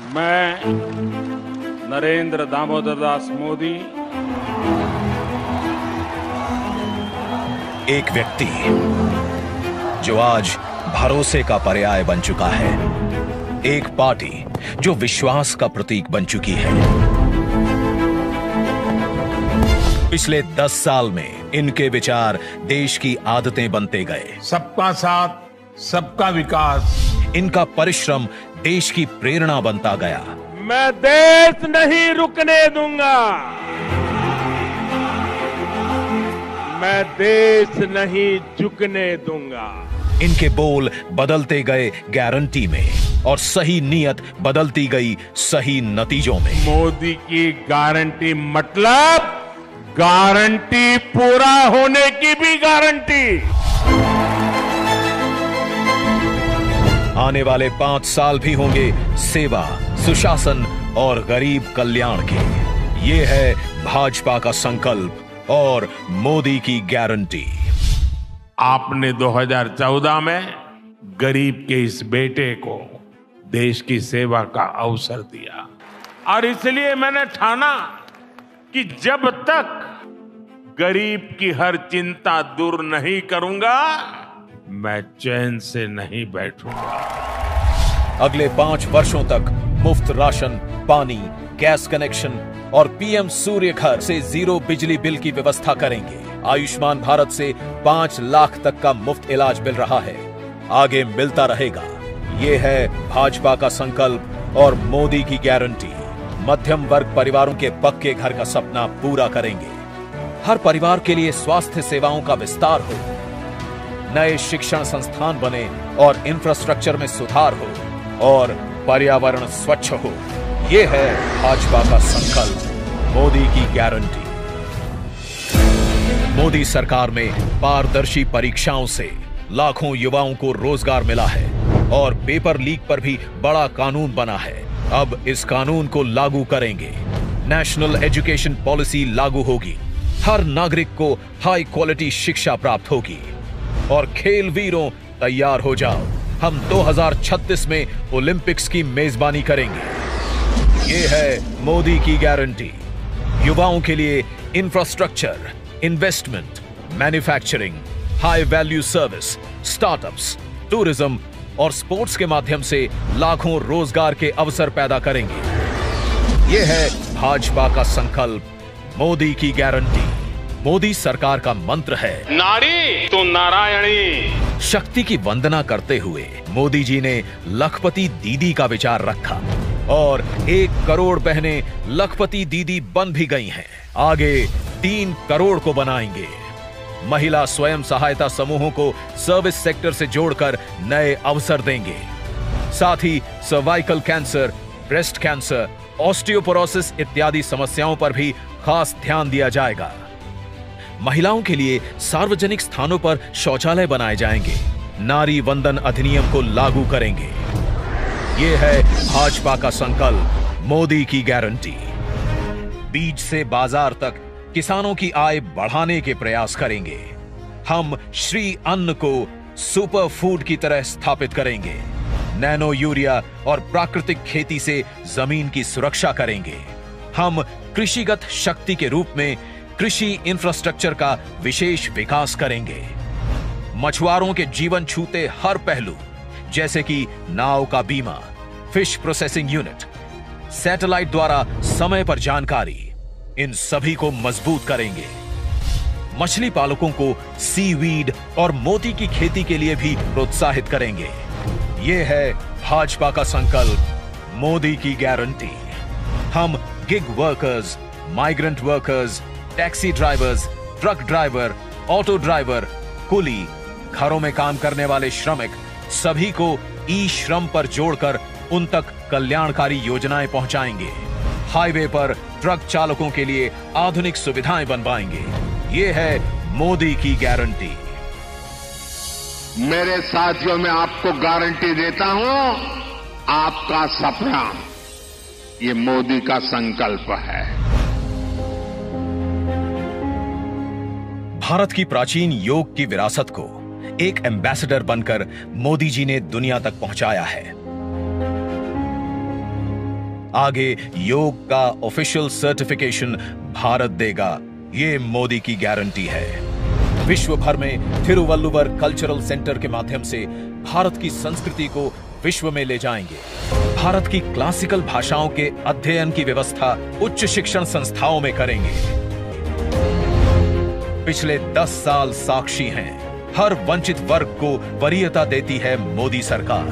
मैं नरेंद्र दामोदर दास मोदी एक व्यक्ति जो आज भरोसे का पर्याय बन चुका है, एक पार्टी जो विश्वास का प्रतीक बन चुकी है। पिछले 10 साल में इनके विचार देश की आदतें बनते गए। सबका साथ, सबका विकास। इनका परिश्रम देश की प्रेरणा बनता गया। मैं देश नहीं रुकने दूंगा, मैं देश नहीं झुकने दूंगा। इनके बोल बदलते गए गारंटी में और सही नियत बदलती गई सही नतीजों में। मोदी की गारंटी मतलब गारंटी पूरा होने की भी गारंटी। आने वाले 5 साल भी होंगे सेवा, सुशासन और गरीब कल्याण के। ये है भाजपा का संकल्प और मोदी की गारंटी। आपने 2014 में गरीब के इस बेटे को देश की सेवा का अवसर दिया और इसलिए मैंने ठाना कि जब तक गरीब की हर चिंता दूर नहीं करूंगा, मैं चैन से नहीं बैठूंगा। अगले 5 वर्षों तक मुफ्त राशन, पानी, गैस कनेक्शन और पीएम सूर्य घर से 0 बिजली बिल की व्यवस्था करेंगे। आयुष्मान भारत से 5 लाख तक का मुफ्त इलाज मिल रहा है, आगे मिलता रहेगा। ये है भाजपा का संकल्प और मोदी की गारंटी। मध्यम वर्ग परिवारों के पक्के घर का सपना पूरा करेंगे। हर परिवार के लिए स्वास्थ्य सेवाओं का विस्तार हो, नए शिक्षण संस्थान बने और इंफ्रास्ट्रक्चर में सुधार हो और पर्यावरण स्वच्छ हो। यह है भाजपा का संकल्प, मोदी की गारंटी। मोदी सरकार में पारदर्शी परीक्षाओं से लाखों युवाओं को रोजगार मिला है और पेपर लीक पर भी बड़ा कानून बना है। अब इस कानून को लागू करेंगे। नेशनल एजुकेशन पॉलिसी लागू होगी। हर नागरिक को हाई क्वालिटी शिक्षा प्राप्त होगी। और खेल वीरों, तैयार हो जाओ, हम 2036 में ओलंपिक्स की मेजबानी करेंगे। ये है मोदी की गारंटी। युवाओं के लिए infrastructure, investment, manufacturing, high value service, startups, tourism और स्पोर्ट्स के माध्यम से लाखों रोजगार के अवसर पैदा करेंगे। यह है भाजपा का संकल्प, मोदी की गारंटी। मोदी सरकार का मंत्र है नारी तो नारायणी। शक्ति की वंदना करते हुए मोदी जी ने लखपति दीदी का विचार रखा और 1 करोड़ बहनें लखपति दीदी बन भी गई हैं। आगे 3 करोड़ को बनाएंगे। महिला स्वयं सहायता समूहों को सर्विस सेक्टर से जोड़कर नए अवसर देंगे। साथ ही cervical cancer, breast cancer, osteoporosis इत्यादि समस्याओं पर भी खास ध्यान दिया जाएगा। महिलाओं के लिए सार्वजनिक स्थानों पर शौचालय बनाए जाएंगे। नारी वंदन अधिनियम को लागू करेंगे। यह है भाजपा का संकल्प, मोदी की गारंटी। बीज से बाजार तक किसानों की आय बढ़ाने के प्रयास करेंगे। हम श्री अन्न को सुपर फूड की तरह स्थापित करेंगे। नैनो यूरिया और प्राकृतिक खेती से जमीन की सुरक्षा करेंगे। हम कृषिगत शक्ति के रूप में कृषि इंफ्रास्ट्रक्चर का विशेष विकास करेंगे। मछुआरों के जीवन छूते हर पहलू, जैसे कि नाव का बीमा, फिश प्रोसेसिंग यूनिट, सैटेलाइट द्वारा समय पर जानकारी, इन सभी को मजबूत करेंगे। मछली पालकों को सीवीड और मोती की खेती के लिए भी प्रोत्साहित करेंगे। यह है भाजपा का संकल्प, मोदी की गारंटी। हम gig workers, migrant workers, taxi drivers, truck driver, auto driver, कुली, घरों में काम करने वाले श्रमिक, सभी को ई श्रम पर जोड़कर उन तक कल्याणकारी योजनाएं पहुंचाएंगे। हाईवे पर ट्रक चालकों के लिए आधुनिक सुविधाएं बनवाएंगे। ये है मोदी की गारंटी। मेरे साथियों, मैं आपको गारंटी देता हूं, आपका सपना ये मोदी का संकल्प है। भारत की प्राचीन योग की विरासत को एक एम्बेसडर बनकर मोदी जी ने दुनिया तक पहुंचाया है। आगे योग का ऑफिशियल सर्टिफिकेशन भारत देगा, ये मोदी की गारंटी है। विश्व भर में थिरुवल्लुवर कल्चरल सेंटर के माध्यम से भारत की संस्कृति को विश्व में ले जाएंगे। भारत की क्लासिकल भाषाओं के अध्ययन की व्यवस्था उच्च शिक्षण संस्थाओं में करेंगे। पिछले 10 साल साक्षी हैं, हर वंचित वर्ग को वरीयता देती है मोदी सरकार।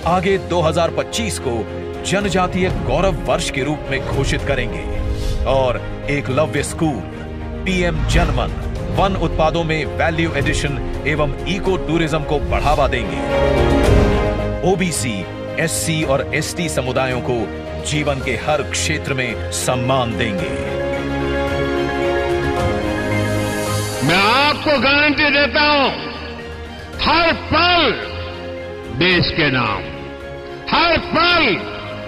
आगे 2025 को जनजातीय गौरव वर्ष के रूप में घोषित करेंगे और एकलव्य स्कूल, पीएम जनमन, वन उत्पादों में वैल्यू एडिशन एवं इको टूरिज्म को बढ़ावा देंगे। ओबीसी, एससी और एसटी समुदायों को जीवन के हर क्षेत्र में सम्मान देंगे। मैं आपको गारंटी देता हूं, हर पल देश के नाम, हर पल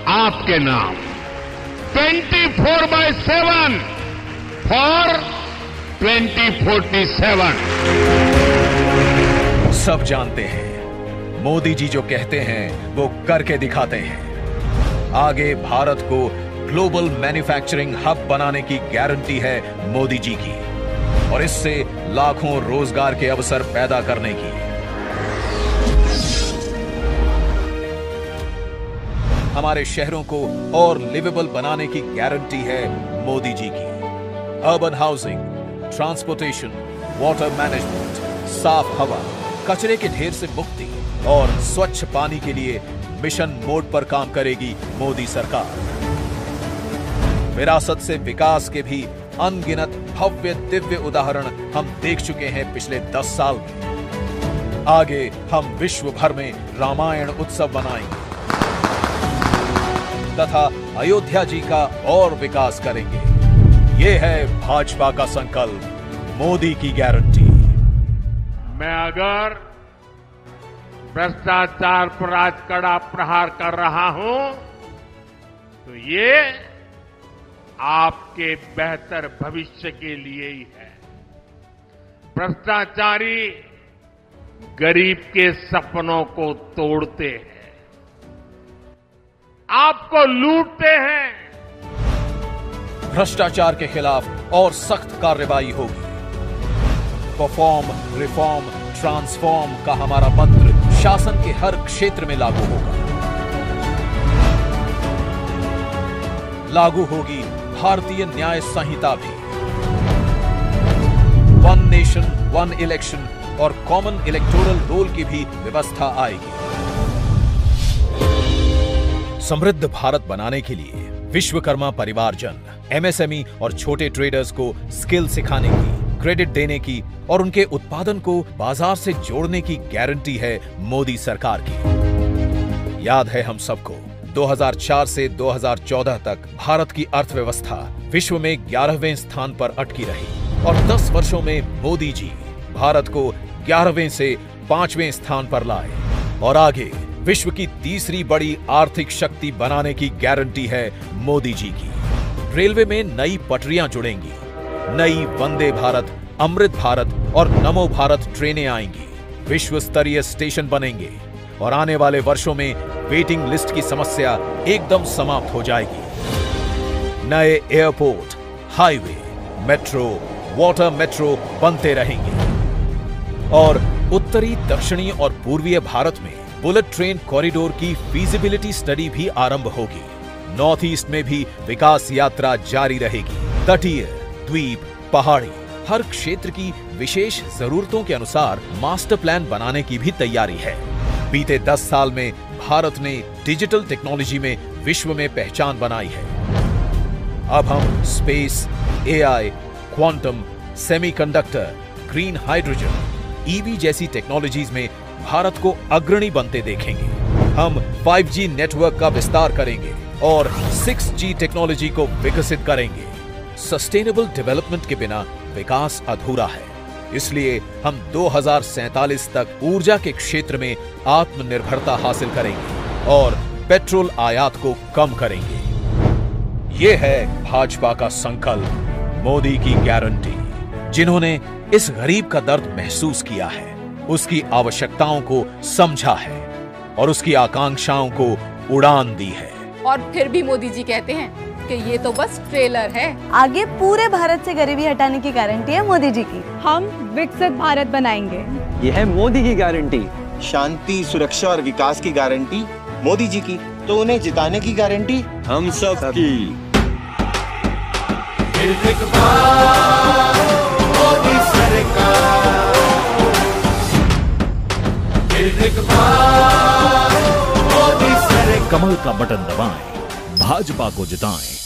आपके नाम, 24/7 फॉर 2047। सब जानते हैं, मोदी जी जो कहते हैं वो करके दिखाते हैं। आगे भारत को ग्लोबल मैन्युफैक्चरिंग हब बनाने की गारंटी है मोदी जी की, और इससे लाखों रोजगार के अवसर पैदा करने की। हमारे शहरों को और लिवेबल बनाने की गारंटी है मोदी जी की। Urban housing, transportation, water management, साफ हवा, कचरे के ढेर से मुक्ति और स्वच्छ पानी के लिए मिशन मोड पर काम करेगी मोदी सरकार। विरासत से विकास के भी अनगिनत भव्य दिव्य उदाहरण हम देख चुके हैं पिछले 10 साल में। आगे हम विश्व भर में रामायण उत्सव मनाएंगे तथा अयोध्या जी का और विकास करेंगे। ये है भाजपा का संकल्प, मोदी की गारंटी। मैं अगर भ्रष्टाचार पर आज कड़ा प्रहार कर रहा हूं तो ये आपके बेहतर भविष्य के लिए ही है। भ्रष्टाचारी गरीब के सपनों को तोड़ते हैं, आपको लूटते हैं। भ्रष्टाचार के खिलाफ और सख्त कार्रवाई होगी। परफॉर्म, रिफॉर्म, ट्रांसफॉर्म का हमारा मंत्र शासन के हर क्षेत्र में लागू होगा। लागू होगी भारतीय न्याय संहिता भी। वन नेशन, वन इलेक्शन और कॉमन इलेक्टोरल रोल की भी व्यवस्था आएगी। समृद्ध भारत बनाने के लिए विश्वकर्मा परिवारजन, एमएसएमई और छोटे ट्रेडर्स को स्किल सिखाने की, क्रेडिट देने की और उनके उत्पादन को बाजार से जोड़ने की गारंटी है मोदी सरकार की। याद है हम सबको, 2004 से 2014 तक भारत की अर्थव्यवस्था विश्व में 11वें स्थान पर अटकी रही और 10 वर्षों में मोदी जी भारत को 11वें से 5वें स्थान पर लाए और आगे विश्व की तीसरी बड़ी आर्थिक शक्ति बनाने की गारंटी है मोदी जी की। रेलवे में नई पटरियां जुड़ेंगी, नई वंदे भारत, अमृत भारत और नमो भारत ट्रेनें आएंगी, विश्व स्तरीय स्टेशन बनेंगे और आने वाले वर्षों में वेटिंग लिस्ट की समस्या एकदम समाप्त हो जाएगी। नए airport, highway, metro, water metro बनते रहेंगे और उत्तरी, दक्षिणी और पूर्वीय भारत में बुलेट ट्रेन कॉरिडोर की फीजिबिलिटी स्टडी भी आरंभ होगी। नॉर्थ ईस्ट में भी विकास यात्रा जारी रहेगी। तटीय, द्वीप, पहाड़ी, हर क्षेत्र की विशेष जरूरतों के अनुसार मास्टर प्लान बनाने की भी तैयारी है। बीते 10 साल में भारत ने डिजिटल टेक्नोलॉजी में विश्व में पहचान बनाई है। अब हम space, AI, quantum, semiconductor, green hydrogen, EV जैसी टेक्नोलॉजीज में भारत को अग्रणी बनते देखेंगे। हम 5G नेटवर्क का विस्तार करेंगे और 6G टेक्नोलॉजी को विकसित करेंगे। सस्टेनेबल डेवलपमेंट के बिना विकास अधूरा है, इसलिए हम 2047 तक ऊर्जा के क्षेत्र में आत्मनिर्भरता हासिल करेंगे और पेट्रोल आयात को कम करेंगे। ये है भाजपा का संकल्प, मोदी की गारंटी। जिन्होंने इस गरीब का दर्द महसूस किया है, उसकी आवश्यकताओं को समझा है और उसकी आकांक्षाओं को उड़ान दी है। और फिर भी मोदी जी कहते हैं कि ये तो बस ट्रेलर है। आगे पूरे भारत से गरीबी हटाने की गारंटी है मोदी जी की। हम विकसित भारत बनाएंगे। ये है मोदी की गारंटी। शांति, सुरक्षा और विकास की गारंटी मोदी जी की, तो उन्हें जिताने की गारंटी हम सब की। कमल का बटन दबाएं, भाजपा को जिताएं।